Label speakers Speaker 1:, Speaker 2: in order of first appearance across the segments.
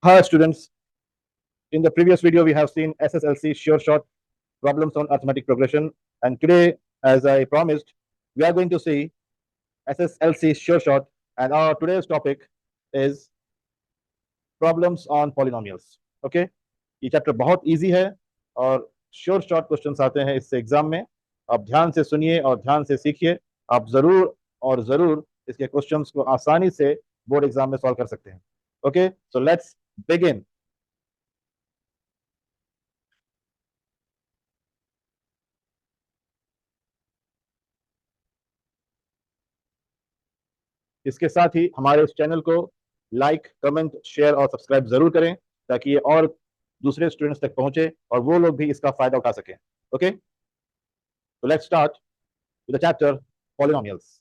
Speaker 1: Hi students, in the previous video we have seen SSLC sure shot problems on arithmetic progression, and today, as I promised, we are going to see SSLC sure shot, and our today's topic is problems on polynomials. Okay, ये chapter बहुत easy है और sure short questions आते हैं इससे exam में। आप ध्यान से सुनिए और ध्यान से सीखिए, आप जरूर और जरूर इसके क्वेश्चंस को आसानी से बोर्ड एग्जाम में सॉल्व कर सकते हैं। Okay, so let's begin. इसके साथ ही हमारे इस चैनल को लाइक, कमेंट, शेयर और सब्सक्राइब जरूर करें ताकि ये और दूसरे स्टूडेंट्स तक पहुंचे और वो लोग भी इसका फायदा उठा सकें। ओके, तो let's start with the chapter polynomials.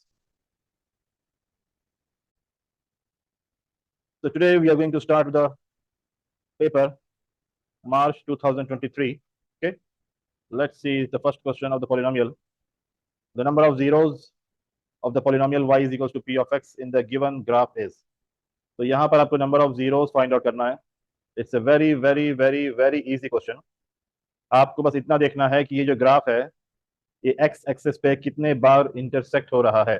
Speaker 1: So today we are going to start with the paper March 2023. Okay, let's see the first question of the polynomial. The number of zeros of the polynomial y is equals to p of x in the given graph is. तो यहाँ पर आपको number of zeros find out करना है। It's a very very very very easy question. आपको बस इतना देखना है कि ये जो ग्राफ है ये एक्स एक्सिस पे कितने बार इंटरसेक्ट हो रहा है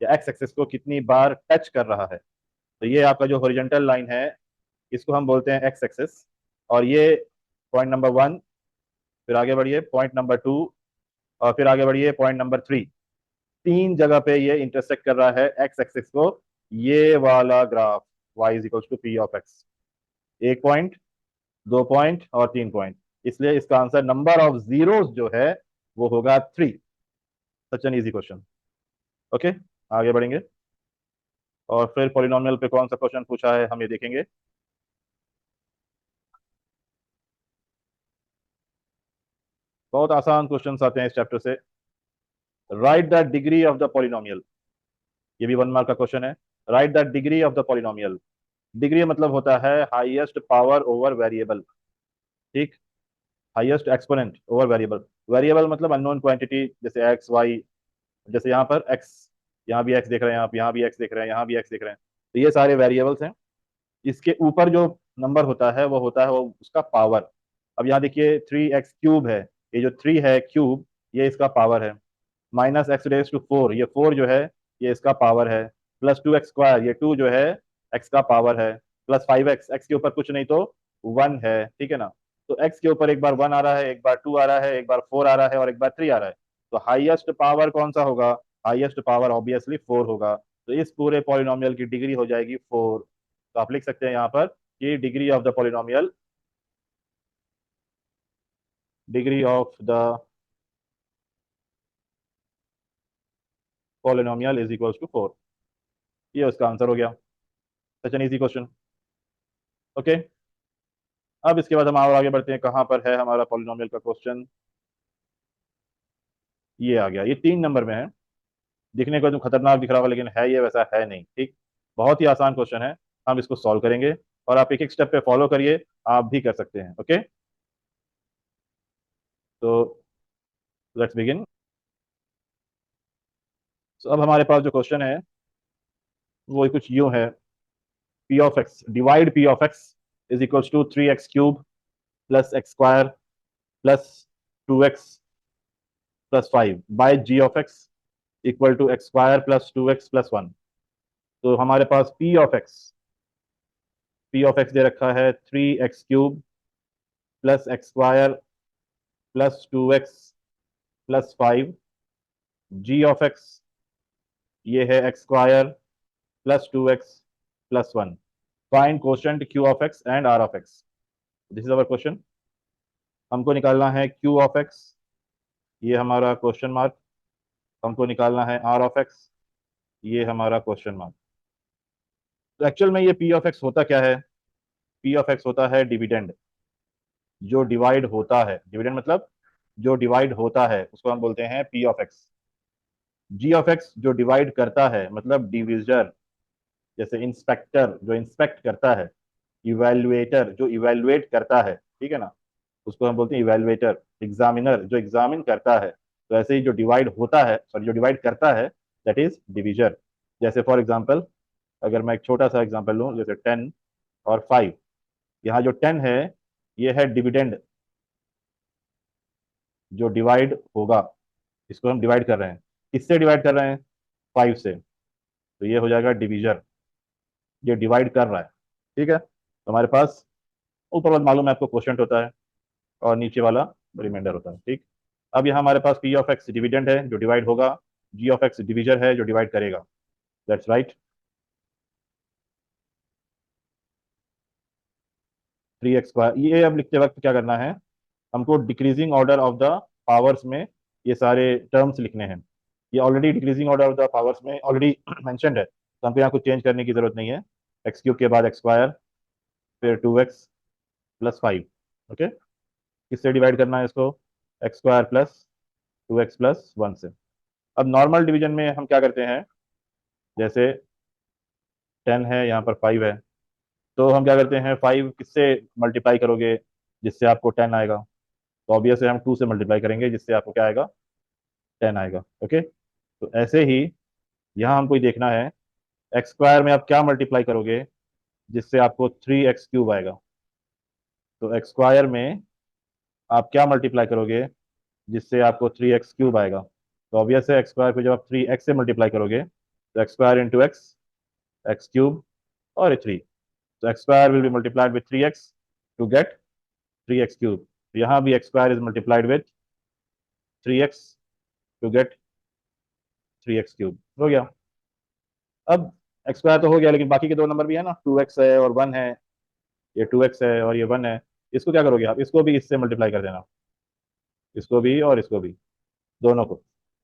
Speaker 1: या एक्स एक्सिस को कितनी बार टच कर रहा है। तो ये आपका जो हॉरिजॉन्टल लाइन है इसको हम बोलते हैं एक्स एक्सिस, और ये पॉइंट नंबर 1, फिर आगे बढ़िए पॉइंट नंबर 2 और फिर आगे बढ़िए पॉइंट नंबर 3। 3 जगह पे ये इंटरसेक्ट कर रहा है एक्स एक्सिस को, ये वाला graph y is equal to p of x. 1 point, 2 point और 3 पॉइंट, इसलिए इसका आंसर नंबर ऑफ जीरोस जो है वो होगा 3। सच एन इजी क्वेश्चन। ओके, आगे बढ़ेंगे और फिर पॉलिनोमियल पे कौन सा क्वेश्चन पूछा है हम ये देखेंगे। बहुत आसान क्वेश्चंस आते हैं इस चैप्टर से। Right the degree of the polynomial, ये भी 1 मार्क का क्वेश्चन है। Right the degree of the polynomial. Degree मतलब होता है हाईएस्ट पावर ओवर वेरिएबल। ठीक, highest exponent over variable. Variable मतलब अननोन क्वांटिटी, जैसे एक्स वाई, जैसे यहाँ पर एक्स, यहाँ भी एक्स देख रहे हैं आप, यहाँ भी एक्स देख रहे हैं, यहाँ भी एक्स देख रहे हैं, तो ये सारे वेरिएबल्स हैं। इसके ऊपर जो नंबर होता है वो होता है वो उसका पावर। अब यहाँ देखिए 3x³ है, ये जो 3 है क्यूब ये इसका पावर है। माइनस एक्स रेज टू 4, ये 4 जो है ये इसका पावर है। प्लस 2x², ये 2 जो है x का पावर है। प्लस 5x, x के ऊपर कुछ नहीं तो 1 है, ठीक है ना। तो x के ऊपर एक बार 1 आ रहा है, एक बार 2 आ रहा है, एक बार 4 आ रहा है और एक बार 3 आ रहा है। तो हाईएस्ट पावर कौन सा होगा? हाईएस्ट पावर ऑब्वियसली 4 होगा। तो इस पूरे पॉलिनोमियल की डिग्री हो जाएगी 4। तो आप लिख सकते हैं यहाँ पर कि degree of the polynomial, degree of the polynomial is equal to 4। ये उसका आंसर हो गया। Such an easy question. Okay, अब इसके बाद हम और आगे बढ़ते हैं। कहां पर है हमारा पॉलिनोमियल का क्वेश्चन? ये आ गया, ये 3 नंबर में है। दिखने को तो खतरनाक दिख रहा होगा लेकिन है ये वैसा है नहीं। ठीक, बहुत ही आसान क्वेश्चन है, हम इसको सॉल्व करेंगे और आप एक एक स्टेप पे फॉलो करिए, आप भी कर सकते हैं। ओके, तो लेट्स बिगिन। तो अब हमारे पास जो क्वेश्चन है वो कुछ यूं है। P of x divide p of x is equal to 3x³ plus x² plus 2x plus 5 by g of x equal to x² plus 2x plus 1। तो हमारे पास पी ऑफ एक्स दे रखा है 3x³ plus x² plus 2x plus 5। G of x ये है x² plus 2x plus 1। Find quotient q of एक्स and r of x. This is our question. हमको निकालना है q ऑफ एक्स, ये हमारा क्वेश्चन मार्क। हमको निकालना है r ऑफ एक्स, ये हमारा क्वेश्चन मार्क। तो एक्चुअल में ये p ऑफ एक्स होता क्या है? p ऑफ एक्स होता है डिविडेंड, जो डिवाइड होता है। डिविडेंड मतलब जो डिवाइड होता है उसको हम बोलते हैं p of x. g of x जो डिवाइड करता है मतलब डिविजर, जैसे इंस्पेक्टर जो इंस्पेक्ट करता है, इवेल्युएटर जो इवेल्युएट करता है, ठीक है ना, उसको हम बोलते हैं इवेल्युएटर। एग्जामिनर जो एग्जामिन करता है। तो ऐसे ही जो डिवाइड होता है, सॉरी जो डिवाइड करता है, दैट इज डिविजर। जैसे फॉर एग्जाम्पल अगर मैं एक छोटा सा एग्जाम्पल लूँ, जैसे 10 और 5, यहाँ जो 10 है ये है डिविडेंड जो डिवाइड होगा, इसको हम डिवाइड कर रहे हैं, किससे डिवाइड कर रहे हैं? 5 से, तो ये हो जाएगा डिविजर, ये डिवाइड कर रहा है। ठीक है, तो हमारे पास ऊपर वाला मालूम है आपको क्वोशिएंट होता है और नीचे वाला रिमाइंडर होता है। ठीक, अब यहाँ हमारे पास पी ऑफ एक्स डिविडेंड है जो डिवाइड होगा, जी ऑफ एक्स डिविजर है जो डिवाइड करेगा। That's right. 3x², ये अब लिखते वक्त क्या करना है, हमको decreasing order of the powers में ये सारे टर्म्स लिखने हैं। ये already decreasing order of the powers में ऑलरेडी मेंशन्ड है, तो हमको यहाँ कुछ चेंज करने की जरूरत नहीं है। x³ के बाद x², फिर 2x+5। ओके, किससे डिवाइड करना है इसको? x² प्लस 2x+1 से। अब नॉर्मल डिवीजन में हम क्या करते हैं, जैसे 10 है, यहाँ पर 5 है, तो हम क्या करते हैं, 5 किससे मल्टीप्लाई करोगे जिससे आपको 10 आएगा? तो ऑब्वियसली हम 2 से मल्टीप्लाई करेंगे जिससे आपको क्या आएगा? 10 आएगा। ओके, तो ऐसे ही यहाँ हमको ये देखना है, x² में आप क्या मल्टीप्लाई करोगे जिससे आपको 3x³ आएगा? तो x² में आप क्या मल्टीप्लाई करोगे जिससे आपको 3x³ आएगा? तो ऑब्वियस है x² को जब आप 3x से मल्टीप्लाई करोगे तो x² इंटू एक्स, x³ और ये 3, तो x² will be multiplied with 3x to get 3x³। यहाँ भी x² is multiplied with 3x to get 3x³ हो गया। अब x² तो हो गया, लेकिन बाकी के दो नंबर भी है ना, 2x है और 1 है, ये 2x है और ये 1 है, इसको क्या करोगे आप? इसको भी इससे मल्टीप्लाई कर देना, इसको भी और इसको भी, दोनों को।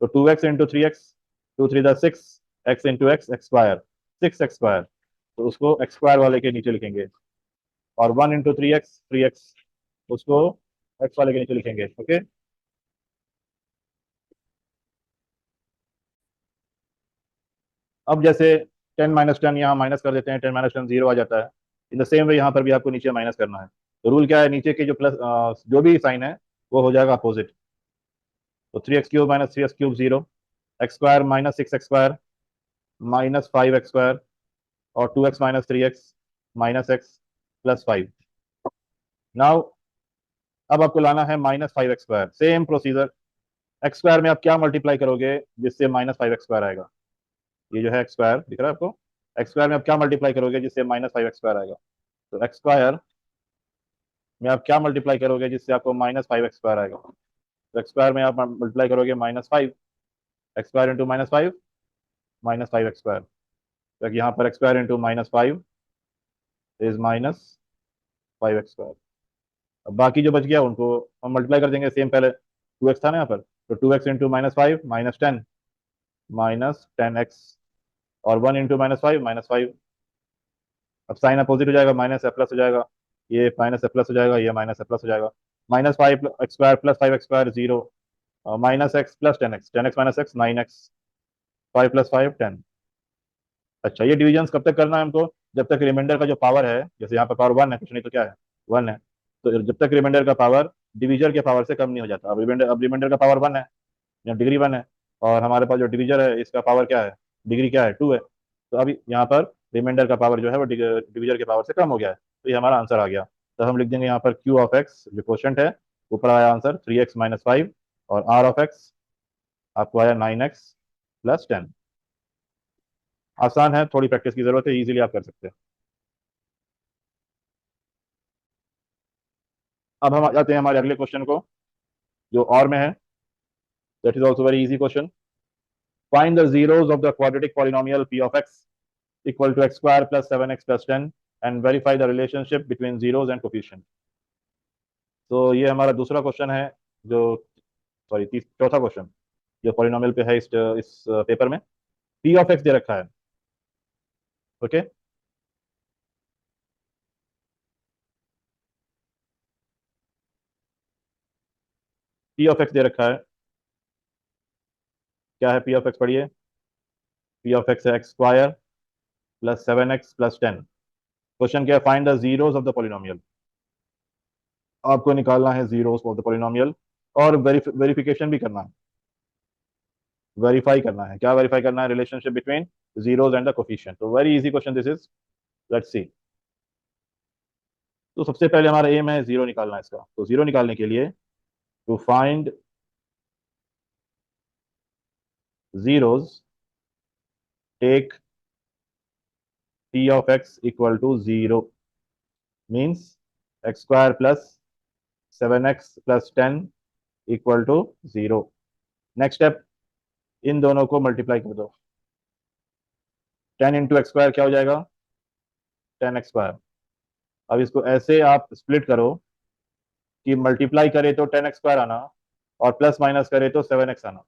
Speaker 1: तो 2x into 3x, 2×3 = 6, x into x, x², 6x², तो उसको x² वाले के नीचे लिखेंगे, और 1 इंटू 3x, 3x, उसको x वाले के नीचे लिखेंगे। ओके, अब जैसे 10 - 10 यहाँ माइनस कर देते हैं, 10 - 10 0 आ जाता है। इन द सेम वे यहाँ पर भी आपको नीचे माइनस करना है। तो रूल क्या है, नीचे के जो प्लस जो भी साइन है वो हो जाएगा अपोजिट। तो 3x³ - 3x³ 0, x² - 6x² -5x² और 2x - 3x -x+5। नाउ अब आपको लाना है -5x²। सेम प्रोसीजर, x² में आप क्या मल्टीप्लाई करोगे जिससे -5x² आएगा? ये जो है x² दिख रहा है आपको, x² में आप क्या मल्टीप्लाई करोगे जिससे -5x² आएगा? तो x² में आप क्या मल्टीप्लाई करोगे जिससे आपको -5x² आएगा? तो x² में आप मल्टीप्लाई करोगे -5, x² इंटू -5, -5x²। तो यहाँ पर x² इंटू -5 इज -5x²। अब बाकी जो बच गया उनको हम मल्टीप्लाई कर देंगे, सेम पहले 2x था ना यहाँ पर, तो 2x इंटू -5 -10, -10x, और 1 इंटू -5 -5। अब साइन अपोजिट हो जाएगा, माइनस या प्लस हो जाएगा, ये माइनस या प्लस हो जाएगा, ये माइनस या प्लस हो जाएगा। -5x² plus 5x² 0, -x plus 10x, 10x - x 9x, 5 + 5 10। अच्छा, ये डिविजन्स कब तक करना है हमको? जब तक रिमाइंडर का जो पावर है, जैसे यहाँ पर पावर 1 है, कुछ नहीं तो क्या है, 1 है, तो जब तक रिमाइंडर का पावर डिविजर के पावर से कम नहीं हो जाता। अब रिमाइंडर का पावर 1 है या डिग्री 1 है, और हमारे पास जो डिविजर है इसका पावर क्या है, डिग्री क्या है, 2 है, तो अभी यहाँ पर रिमाइंडर का पावर जो है वो डिविजर के पावर से कम हो गया है, तो ये हमारा आंसर आ गया। तो हम लिख देंगे यहाँ पर Q ऑफ x जो क्वेश्चन है, ऊपर आया आंसर 3x - 5, और R ऑफ x आपको आया 9x+10। आसान है, थोड़ी प्रैक्टिस की जरूरत है, इजीली आप कर सकते हैं। अब हम आ जाते हैं हमारे अगले क्वेश्चन को जो और में है। That is also very easy question. Find the zeros of the quadratic polynomial p of x equal to x² plus 7x plus 10 and verify the relationship between zeros and coefficient। तो ये हमारा दूसरा question है, जो sorry चौथा question जो polynomial पे है इस पेपर में। p of x दे रखा है। ओके, p of x दे रखा है, क्या है p of x? पढ़िए, p of x है x² plus 7x plus 10। Question क्या है, find the zeros of the polynomial. आपको निकालना है जीरोस ऑफ द पॉलिनोमियल, और वेरिफिकेशन भी करना है, वेरीफाई करना है। क्या वेरीफाई करना है? Relationship between zeros and the coefficient. तो very easy question this is, let's see. तो सबसे पहले हमारा एम है जीरो निकालना है इसका। तो जीरो निकालने के लिए to find zeros, take t of x equal to 0 means x square plus 7x plus 10 equal to 0। Next step, इन दोनों को मल्टीप्लाई कर दो। 10 इंटू एक्स स्क्वायर क्या हो जाएगा? 10x square. अब इसको ऐसे आप स्प्लिट करो कि मल्टीप्लाई करे तो 10x स्क्वायर आना और प्लस माइनस करे तो 7x आना।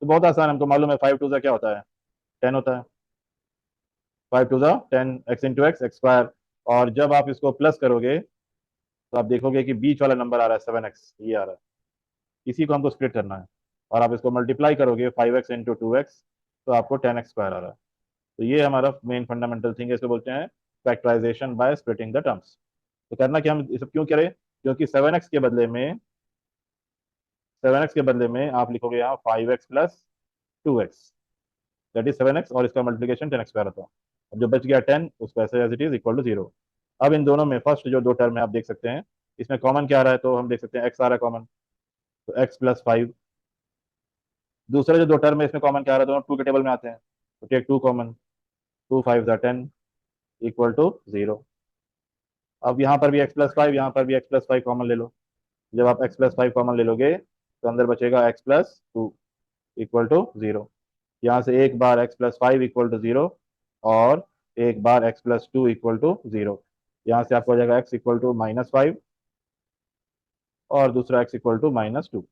Speaker 1: तो बहुत आसान, हमको मालूम है 5 टू ज़ा क्या होता है? 10 होता है। 5 टू ज़ा 10, x into x, x square. और जब आप इसको प्लस करोगे तो आप देखोगे कि बीच वाला नंबर आ रहा है 7x, ये आ रहा है। इसी को हमको स्प्लिट करना है। और आप इसको मल्टीप्लाई करोगे 5x इंटू 2x तो आपको 10x स्क्वायर आ रहा है। तो ये हमारा मेन फंडामेंटल थिंग है, इसको बोलते हैं factorisation by splitting the terms. तो करना क्या, हम ये सब क्यों करें? क्योंकि 7x के बदले में आप लिखोगे यहाँ 5x plus 2x, that is 7x, और इसका मल्टीप्लिकेशन 10x स्क्वायर होता है। अब जो बच गया 10, उसको ऐसे as it is equal to 0। अब इन दोनों में फर्स्ट जो दो टर्म है आप देख सकते हैं, इसमें कॉमन क्या आ रहा है? तो हम देख सकते हैं x आ रहा है कॉमन, तो x प्लस 5। दूसरे जो दो टर्म है इसमें कॉमन क्या आ रहा है? दोनों टू के टेबल में आते हैं, तो take to common, 2 5 10 equal to 0। अब यहाँ पर भी x प्लस 5, यहाँ पर भी x प्लस 5 कॉमन ले लो। जब आप x प्लस 5 कॉमन ले लोगे तो अंदर बचेगा x प्लस 2 इक्वल टू 0। यहाँ से एक बार x प्लस 5 इक्वल टू 0 और एक बार x प्लस 2 इक्वल टू 0। यहाँ से आपको हो जाएगा x इक्वल टू -5 और दूसरा x इक्वल टू -2।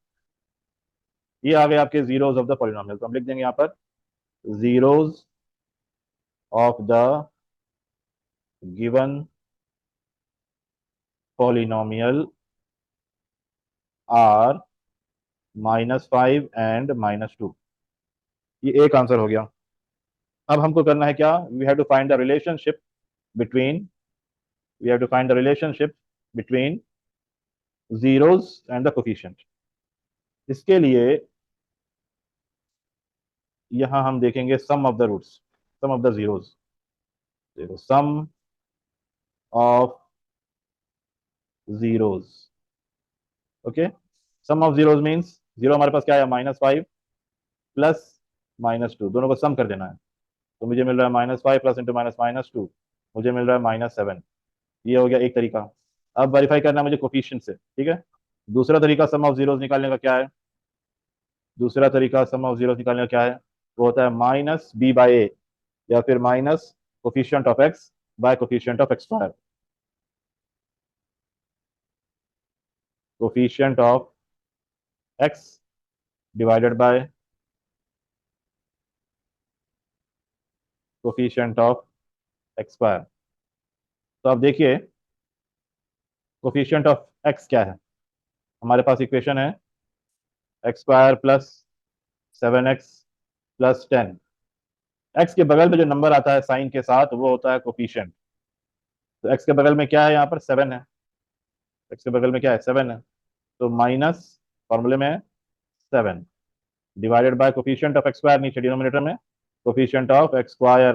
Speaker 1: ये आ गए आपके जीरोज ऑफ द पॉलिनोमियल। तो हम लिख देंगे यहाँ पर zeros of the given polynomial are -5 and -2। ये एक आंसर हो गया। अब हमको करना है क्या? We have to find the relationship between zeros and the coefficient. इसके लिए यहां हम देखेंगे sum of the roots, sum of the zeros. देखो, sum of zeros, okay. Sum of zeros means zero हमारे पास क्या है? -5 प्लस -2, दोनों को सम कर देना है। तो मुझे मिल रहा है -5 प्लस इंटू -2, मुझे मिल रहा है -7। ये हो गया एक तरीका। अब वेरीफाई करना है मुझे कोफिशिएंट से, ठीक है। दूसरा तरीका सम ऑफ जीरोज निकालने का क्या है? दूसरा तरीका सम ऑफ जीरोज निकालने का क्या है? वो होता है -b/a, या फिर minus coefficient of x bye coefficient of x square. Coefficient of x divided by coefficient of x square. तो अब देखिए कोफिशिएंट ऑफ x क्या है? हमारे पास इक्वेशन है x square plus 7x plus 10। x के बगल में जो नंबर आता है साइन के साथ वो होता है कोफिशिएंट। तो x के बगल में क्या है? यहाँ पर 7 है। x के बगल में क्या है? 7 है। तो माइनस, फॉर्मूले में है 7, divided by coefficient of x square नीचे डिनोमिनेटर में, कोफिशिएंट ऑफ एक्स स्क्वायर।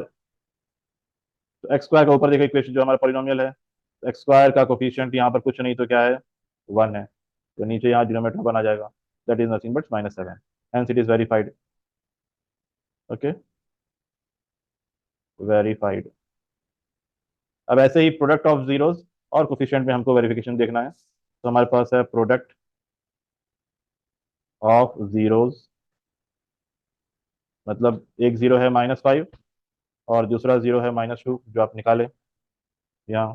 Speaker 1: तो एक्स स्क्वायर का ऊपर देखो इक्वेशन जो हमारा पॉलिनोमियल है, एक्स स्क्वायर का कोफिशिएंट यहाँ पर कुछ नहीं तो क्या है? 1 है। तो नीचे यहाँ डिनोमिनेटर बन आ जाएगा, that is nothing but -7। Hence it is verified. Okay, verified. अब ऐसे ही प्रोडक्ट ऑफ जीरोस और कोफिशिएंट में हमको वेरिफिकेशन देखना है। तो हमारे पास है प्रोडक्ट ऑफ जीरोस, मतलब एक जीरो है -5 और दूसरा जीरो है -2 जो आप निकाले यहाँ।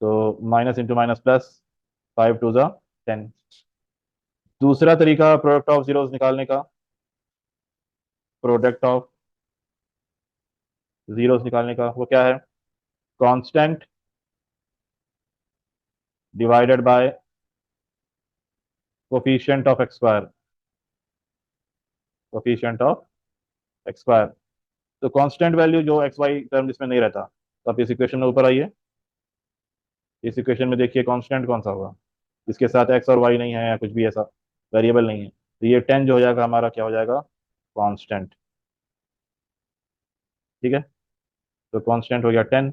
Speaker 1: तो minus into minus plus, 5 two ज़ा 10। दूसरा तरीका प्रोडक्ट ऑफ जीरोस निकालने का, प्रोडक्ट ऑफ जीरोस निकालने का वो क्या है? Constant divided by coefficient of x square, coefficient of x square. तो कांस्टेंट वैल्यू जो एक्स वाई टर्म जिसमें नहीं रहता, तो आप इस इक्वेशन में ऊपर आइए। इस इक्वेशन में देखिए कांस्टेंट कौन सा होगा जिसके साथ एक्स और वाई नहीं है या कुछ भी ऐसा वेरिएबल नहीं है। तो ये 10 जो हो जाएगा हमारा क्या हो जाएगा? कांस्टेंट, ठीक है। तो कांस्टेंट हो गया 10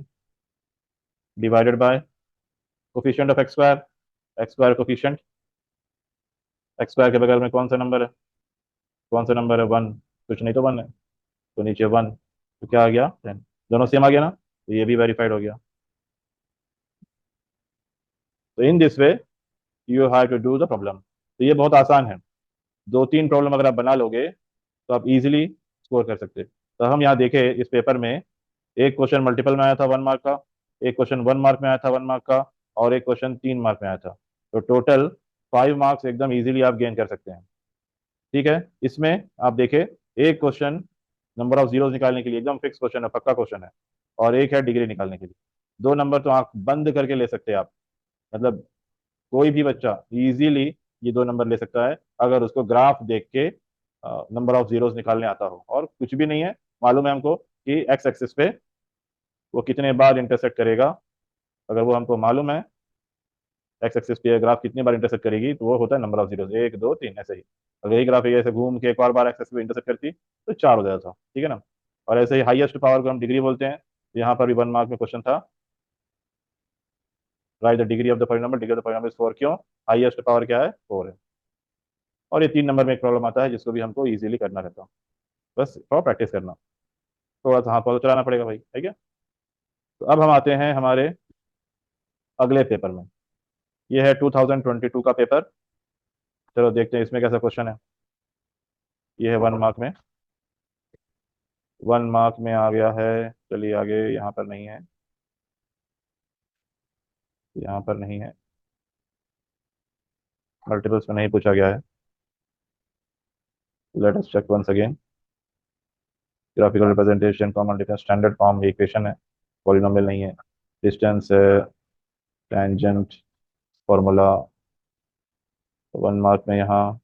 Speaker 1: divided by coefficient of x square coefficient, x square के बगल में कौन सा नंबर है, कौन सा नंबर है 1, कुछ नहीं तो 1 है, तो नीचे 1, तो क्या आ गया 10, दोनों सेम आ गया ना, तो ये भी वेरीफाइड हो गया। तो in this way you have to do the problem. तो ये बहुत आसान है, 2-3 प्रॉब्लम अगर आप बना लोगे तो आप इजीली स्कोर कर सकते हैं। तो हम यहाँ देखें इस पेपर में, एक क्वेश्चन मल्टीपल में आया था 1 मार्क का, एक क्वेश्चन 1 मार्क में आया था 1 मार्क का, और एक क्वेश्चन 3 मार्क में आया था। तो टोटल 5 मार्क्स एकदम इजीली आप गेन कर सकते हैं। ठीक है, इसमें आप देखें, एक क्वेश्चन नंबर ऑफ जीरोस निकालने के लिए एकदम फिक्स क्वेश्चन है, पक्का क्वेश्चन है, और एक है डिग्री निकालने के लिए। 2 नंबर तो आंख बंद करके ले सकते हैं आप, मतलब कोई भी बच्चा इजीली ये 2 नंबर ले सकता है अगर उसको ग्राफ देख के नंबर ऑफ जीरोस निकालने आता हो, और कुछ भी नहीं है, मालूम है हमको कि एक्स एक्सिस पे वो कितने बार इंटरसेक्ट करेगा, अगर वो हमको मालूम है एक्स एक्सिस पे ग्राफ कितनी बार इंटरसेक्ट करेगी, तो वो होता है नंबर ऑफ जीरोस, 1 2 3 ऐसे ही। अगर यही ग्राफ ऐसे घूम के एक और बार एक्स एक्सिस पे इंटरसेक्ट करती तो 4 हो जाता था, ठीक है ना। और ऐसे ही हाईएस्ट पावर को हम डिग्री बोलते हैं। यहाँ पर भी 1 मार्क में क्वेश्चन था, right the degree of the polynomial, degree of the polynomial is 4, क्यों, हाईएस्ट पावर क्या है 4 है। और ये 3 नंबर में एक प्रॉब्लम आता है जिसको भी हमको इजीली करना रहता है, बस थोड़ा प्रैक्टिस करना, थोड़ा सा हाथ पाँव तो चलाना पड़ेगा भाई, ठीक है। तो अब हम आते हैं हमारे अगले पेपर में, ये है 2022 का पेपर। चलो देखते हैं इसमें कैसा क्वेश्चन है। ये है 1 मार्क में, 1 मार्क में आ गया है, चलिए आगे, यहाँ पर नहीं है, यहाँ पर नहीं है, मल्टीपल्स में नहीं पूछा गया है। Let us check once again, graphical representation, common difference, standard form, ये इक्वेशन है, पॉलिनोमियल नहीं है, डिस्टेंस है, टेंजेंट, फॉर्मूला। 1 मार्क में यहाँ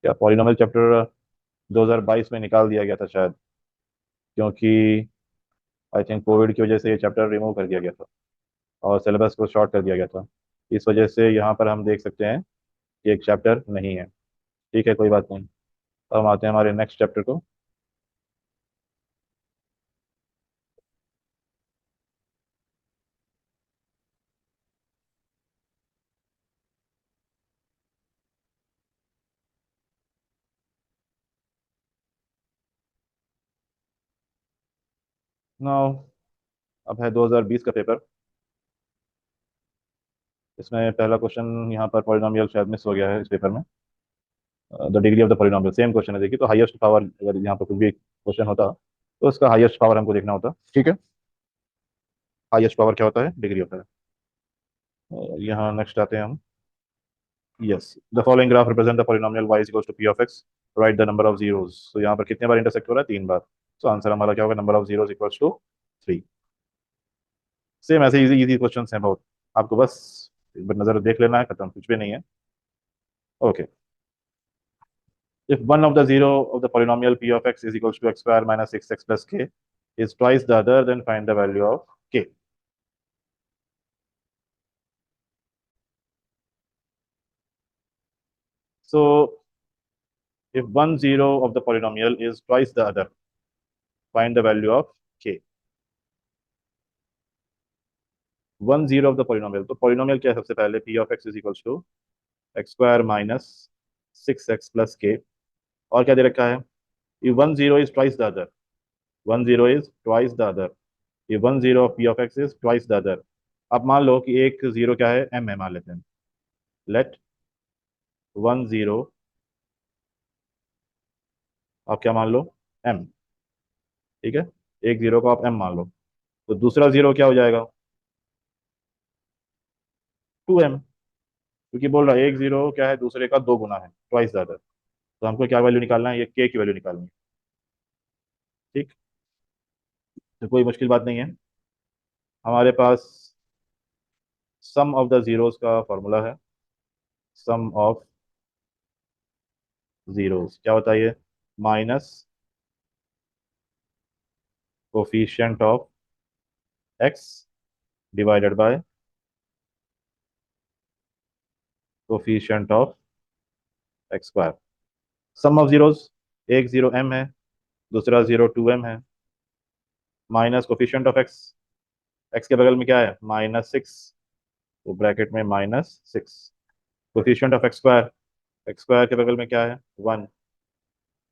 Speaker 1: क्या पॉलिनोमियल चैप्टर 2022 में निकाल दिया गया था शायद, क्योंकि आई थिंक कोविड की वजह से ये चैप्टर रिमूव कर दिया गया था और सिलेबस को शॉर्ट कर दिया गया था, इस वजह से यहाँ पर हम देख सकते हैं कि एक चैप्टर नहीं है। ठीक है, कोई बात नहीं। अब हम आते हैं हमारे नेक्स्ट चैप्टर को। नाउ अब है 2020 का पेपर। इसमें पहला क्वेश्चन यहाँ पर पॉलिनोमियल शायद मिस हो गया है इस पेपर में, the degree of the polynomial, same question है देखिए, तो हाईएस्ट पावर अगर यहाँ पर कुछ भी क्वेश्चन होता तो उसका हाईएस्ट पावर हमको देखना होता, ठीक है, हाईएस्ट पावर क्या होता है, डिग्री होता है। यहाँ नेक्स्ट आते हैं हम, yes, the following graph represent the polynomial y is equals to p of x, right the number of zeros. तो यहाँ पर कितने बार इंटरसेक्ट हो रहा है, 3 बार, तो आंसर हमारा क्या होगा, number of zeros equals to 3। Same ऐसे इजी इजी क्वेश्चन हैं बहुत, आपको बस एक बार नजर देख लेना है, खत्म, कुछ भी नहीं है। Okay, if one of the zero of the polynomial p of x is equals to x square minus 6x plus k is twice the other, then find the value of k. So if one zero of the polynomial is twice the other, find the value of k. 1 0 of the polynomial, तो polynomial क्या है, सबसे पहले p of x is equals to x square minus 6x plus k, और क्या दे रखा है, ये 1 0 is twice the other, 1 0 is twice the other, ये 1 0 of p of x is twice the other. अब मान लो कि एक जीरो क्या है, m है, मान लेते हैं, लेट 1 0 आप क्या मान लो, m, ठीक है, एक जीरो को आप m मान लो, तो दूसरा जीरो क्या हो जाएगा, 2m, क्योंकि बोल रहा है एक जीरो क्या है, दूसरे का 2 गुना है, ट्वाइस ज्यादा। तो हमको क्या वैल्यू निकालना है, ये k की वैल्यू निकालनी है, ठीक, तो कोई मुश्किल बात नहीं है। हमारे पास सम ऑफ द जीरोस का फॉर्मूला है, सम ऑफ जीरोस क्या होता है, ये minus coefficient of x divided by coefficient of x square, sum of zeros, एक जीरो m है, दूसरा जीरो 2m है, minus coefficient of x, x के बगल में क्या है -6, तो ब्रैकेट में -6, कोफिशिएंट ऑफ x स्क्वायर के बगल में क्या है 1,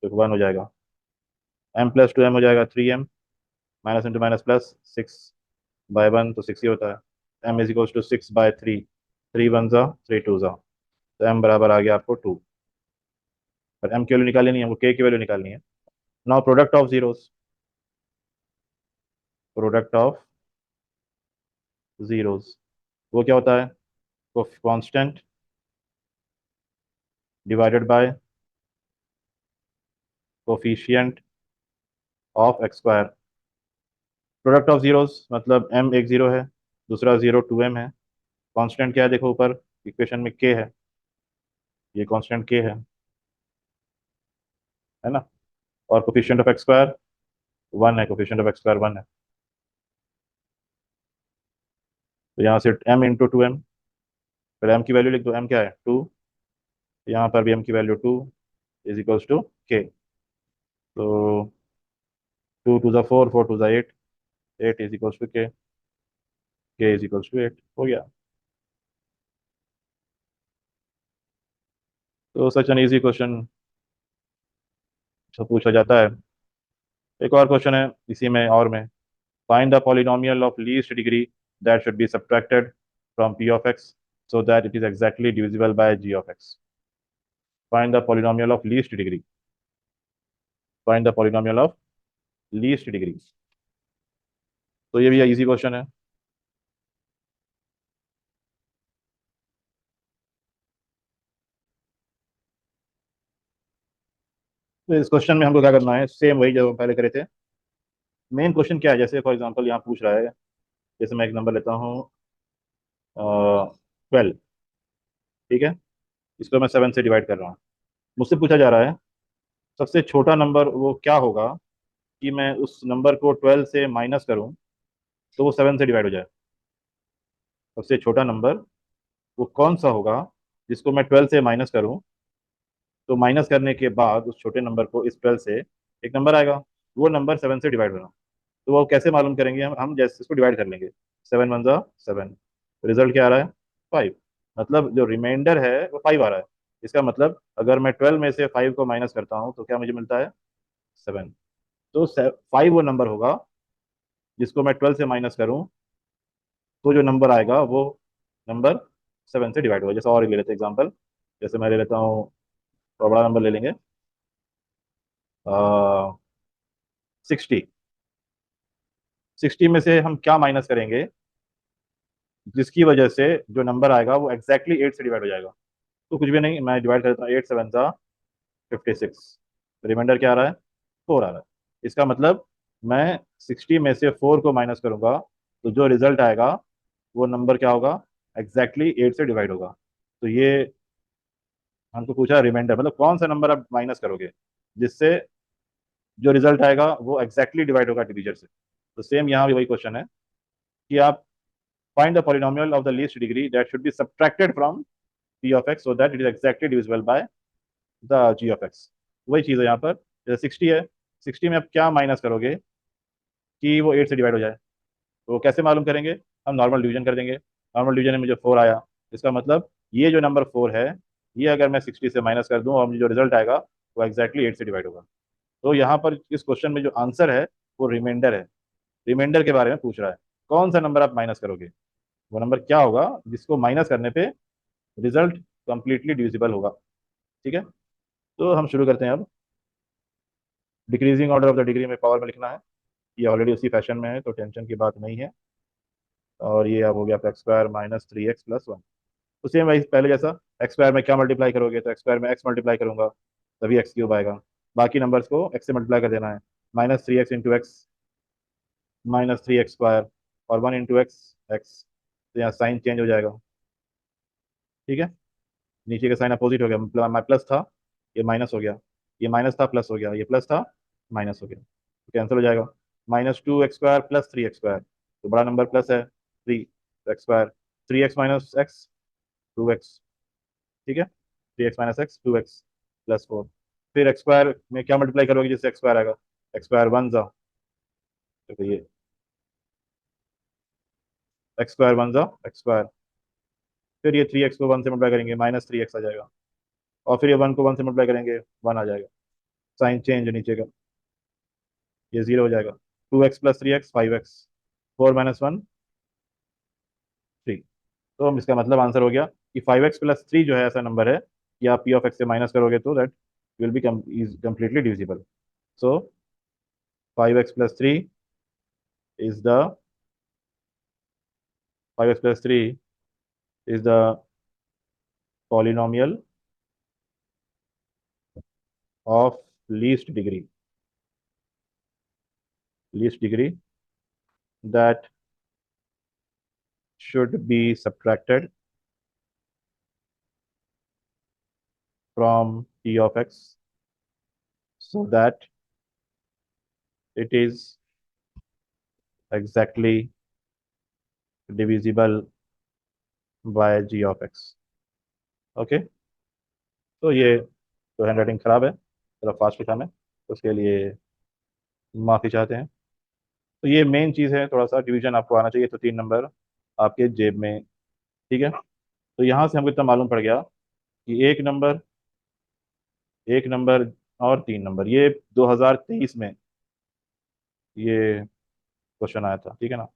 Speaker 1: तो 1 हो जाएगा, m प्लस 2m हो जाएगा 3m, minus into minus plus 6/1 तो 6 ही होता है, m इज इक्वल्स टू 6/3, 3 1 ज़ा 3 2 ज़ा, तो m बराबर आ गया आपको 2। पर m की वैल्यू निकालनी नहीं है, हमको k की वैल्यू निकालनी है। Now product of zeros, product of zeros वो क्या होता है, constant divided by coefficient of x square. Product of zeros मतलब m एक जीरो है, दूसरा जीरो 2m है, कांस्टेंट क्या है देखो ऊपर इक्वेशन में k है, ये कांस्टेंट k है ना, और कोफिशिएंट ऑफ एक्स स्क्वायर 1 है, कोफिशिएंट ऑफ एक्स स्क्वायर 1 है, तो यहाँ से m इंटू 2m, फिर m की वैल्यू लिख दो, m क्या है 2, यहाँ पर भी m की value 2 is equals to k, तो 2 2 ज़ा 4, 4 2 ज़ा 8, 8 is equals to k is equals to 8 हो गया। तो सच एन इजी क्वेश्चन पूछा जाता है। एक और क्वेश्चन है इसी में और में, find the polynomial of least degree that should be subtracted from p of x so that it is exactly divisible by g of x। Find the polynomial of least degree, find the polynomial of least degree, तो ये भी easy question है। तो इस question में हमको क्या करना है, सेम वही जो हम पहले करे थे। मेन क्वेश्चन क्या है, जैसे फॉर एग्जांपल यहाँ पूछ रहा है, जैसे मैं एक नंबर लेता हूँ 12, ठीक है, इसको मैं 7 से डिवाइड कर रहा हूँ, मुझसे पूछा जा रहा है सबसे छोटा नंबर वो क्या होगा कि मैं उस नंबर को 12 से माइनस करूँ तो वो 7 से डिवाइड हो जाए। सबसे छोटा नंबर वो कौन सा होगा जिसको मैं 12 से माइनस करूँ, तो माइनस करने के बाद उस छोटे नंबर को इस 12 से एक नंबर आएगा, वो नंबर 7 से डिवाइड होना। तो वो कैसे मालूम करेंगे, हम जैसे इसको डिवाइड कर लेंगे, 7 1 ज़ा 7, रिजल्ट क्या आ रहा है 5, मतलब जो रिमाइंडर है वो 5 आ रहा है। इसका मतलब अगर मैं 12 में से 5 को माइनस करता हूँ तो क्या मुझे मिलता है 7, तो 5 वो नंबर होगा जिसको मैं 12 से माइनस करूँ तो जो नंबर आएगा वो नंबर 7 से डिवाइड होगा। जैसे और ले लेते हैं एग्जाम्पल, जैसे मैं ले लेता हूँ, तो बड़ा नंबर ले लेंगे 60, 60 में से हम क्या माइनस करेंगे जिसकी वजह से जो नंबर आएगा वो एग्जैक्टली 8 से डिवाइड हो जाएगा। तो कुछ भी नहीं, मैं डिवाइड कर देता हूँ, 8 7 ज़ा 56, रिमाइंडर क्या आ रहा है 4 आ रहा है। इसका मतलब मैं 60 में से 4 को माइनस करूंगा तो जो रिजल्ट आएगा वो नंबर क्या होगा, एग्जैक्टली 8 से डिवाइड होगा। तो ये हमको पूछा रिमाइंडर मतलब कौन सा नंबर आप माइनस करोगे जिससे जो रिजल्ट आएगा वो एग्जैक्टली डिवाइड होगा डिवीजर से। तो सेम यहाँ भी वही क्वेश्चन है कि आप find the polynomial of the least degree that should be subtracted from p of x so that it is exactly divisible by the g of x। वही चीज़ है यहाँ पर, जैसे 60 है, 60 में आप क्या माइनस करोगे कि वो 8 से डिवाइड हो जाए, तो कैसे मालूम करेंगे, हम नॉर्मल डिवीजन कर देंगे, नॉर्मल डिवीजन में मुझे 4 आया, इसका मतलब ये जो नंबर 4 है ये अगर मैं 60 से माइनस कर दूं और मुझे जो रिजल्ट आएगा वो एग्जैक्टली 8 से डिवाइड होगा। तो यहाँ पर इस क्वेश्चन में जो आंसर है वो रिमाइंडर है, रिमाइंडर के बारे में पूछ रहा है, कौन सा नंबर आप माइनस करोगे, वो नंबर क्या होगा जिसको माइनस करने पे रिजल्ट कंप्लीटली डिविजिबल होगा। ठीक है, तो हम शुरू करते हैं अब। Decreasing order of the degree में पावर में लिखना है, ये ऑलरेडी उसी फैशन में है तो टेंशन की बात नहीं है। और ये अब हो गया एक्स स्क्वायर -3x+1, तो सेम वही पहले जैसा, एक्स स्क्वायर में क्या मल्टीप्लाई करोगे, तो एक्स स्क्वायर में एक्स मल्टीप्लाई करूंगा तभी एक्स क्यूब आएगा, बाकी नंबर्स को एक्स से मल्टीप्लाई कर देना है, -3x -3x² और 1 इंटू एक्स एक्स, तो यहाँ साइन चेंज हो जाएगा। ठीक है, नीचे का साइन अपोजिट हो गया, प्लस था ये माइनस हो गया, ये माइनस था प्लस हो गया, ये प्लस था माइनस हो गया, तो कैंसिल हो जाएगा, -2x² +3x², तो बड़ा नंबर प्लस है 3, x², 3x - x 2x, ठीक है, 3x - x 2x +4, फिर एक्स स्क्वायर में क्या मल्टीप्लाई करोगे जिससे एक्स स्क्वायर आएगा, एक्स स्क्वायर वन जा, तो ये एक्स स्क्वायर वन जा एक्स स्क्वायर, फिर ये 3x को 1 से मल्टीप्लाई करेंगे -3x आ जाएगा, और फिर ये 1 को 1 से मल्टीप्लाई करेंगे 1 आ जाएगा, साइन चेंज नीचे का, ये 0 हो जाएगा। 2x + 3x 5x, 4 - 1 3। तो हम इसका मतलब आंसर हो गया कि 5x + 3 जो है ऐसा नंबर है कि आप p ऑफ x से माइनस करोगे तो that will be completely divisible. So 5x + 3 is the 5x + 3 is the polynomial of least degree that should be subtracted from p of x so that it is exactly divisible by g of x। Okay, तो ये तो hand writing खराब है, थोड़ा fast लिखा मैं, उसके लिए माफ़ी चाहते हैं। तो ये मेन चीज़ है, थोड़ा सा डिवीजन आपको आना चाहिए, तो 3 नंबर आपके जेब में। ठीक है, तो यहाँ से हमको इतना मालूम पड़ गया कि एक नंबर और 3 नंबर, ये 2023 में ये क्वेश्चन आया था, ठीक है ना,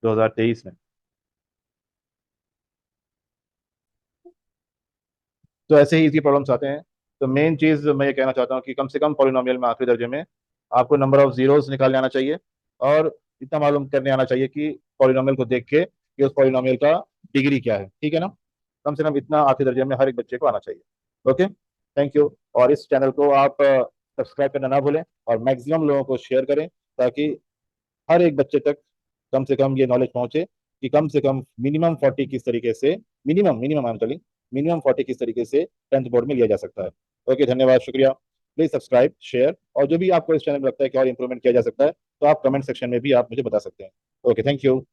Speaker 1: 2023 में। तो ऐसे ही इजी प्रॉब्लम्स आते हैं। तो मेन चीज़ मैं ये कहना चाहता हूँ कि कम से कम पॉलिनोमियल में आखिरी दर्जे में आपको नंबर ऑफ जीरोस निकालने आना चाहिए, और इतना मालूम करने आना चाहिए कि पॉलिनोमियल को देख के कि उस पॉलिनोमियल का डिग्री क्या है, ठीक है ना। कम से कम इतना आखिरी दर्जे में हर एक बच्चे को आना चाहिए। Okay, thank you. और इस चैनल को आप सब्सक्राइब करना ना भूलें, और मैक्सिमम लोगों को शेयर करें, ताकि हर एक बच्चे तक कम से कम ये नॉलेज पहुंचे कि कम से कम मिनिमम 40 किस तरीके से, minimum minimum I am telling, minimum 40 किस तरीके से 10th बोर्ड में लिया जा सकता है। ओके, धन्यवाद, शुक्रिया। प्लीज सब्सक्राइब, शेयर, और जो भी आपको इस चैनल में लगता है कि और इंप्रूवमेंट किया जा सकता है तो आप कमेंट सेक्शन में भी आप मुझे बता सकते हैं। Okay, thank you.